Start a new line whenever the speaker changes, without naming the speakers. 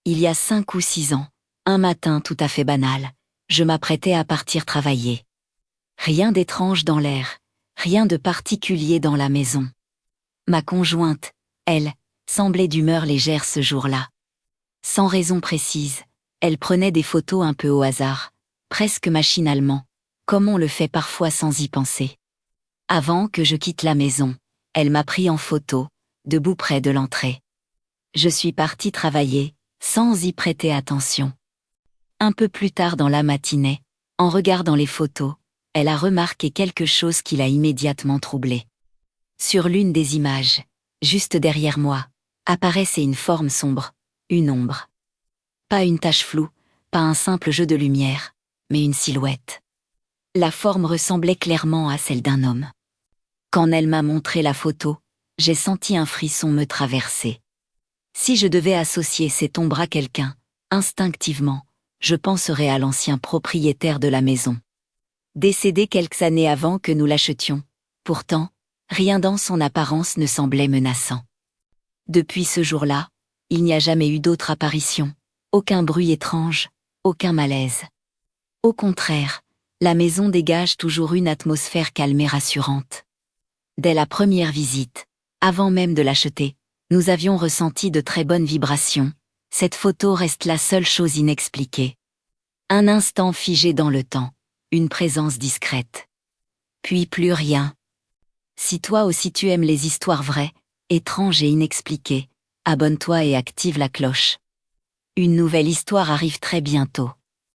Il y a 5 ou 6 ans, un matin tout à fait banal, je m'apprêtais à partir travailler. Rien d'étrange dans l'air, rien de particulier dans la maison. Ma conjointe, elle, semblait d'humeur légère ce jour-là. Sans raison précise, elle prenait des photos un peu au hasard, presque machinalement, comme on le fait parfois sans y penser. Avant que je quitte la maison, elle m'a pris en photo, debout près de l'entrée. Je suis partie travailler, sans y prêter attention. Un peu plus tard dans la matinée, en regardant les photos, elle a remarqué quelque chose qui l'a immédiatement troublée. Sur l'une des images, juste derrière moi, apparaissait une forme sombre, une ombre. Pas une tache floue, pas un simple jeu de lumière, mais une silhouette. La forme ressemblait clairement à celle d'un homme. Quand elle m'a montré la photo, j'ai senti un frisson me traverser. Si je devais associer cette ombre à quelqu'un, instinctivement, je penserais à l'ancien propriétaire de la maison. Décédé quelques années avant que nous l'achetions. Pourtant, rien dans son apparence ne semblait menaçant. Depuis ce jour-là, il n'y a jamais eu d'autre apparition, aucun bruit étrange, aucun malaise. Au contraire, la maison dégage toujours une atmosphère calme et rassurante. Dès la première visite, avant même de l'acheter, nous avions ressenti de très bonnes vibrations. Cette photo reste la seule chose inexpliquée. Un instant figé dans le temps, une présence discrète. Puis plus rien. Si toi aussi tu aimes les histoires vraies, étranges et inexpliquées, abonne-toi et active la cloche. Une nouvelle histoire arrive très bientôt.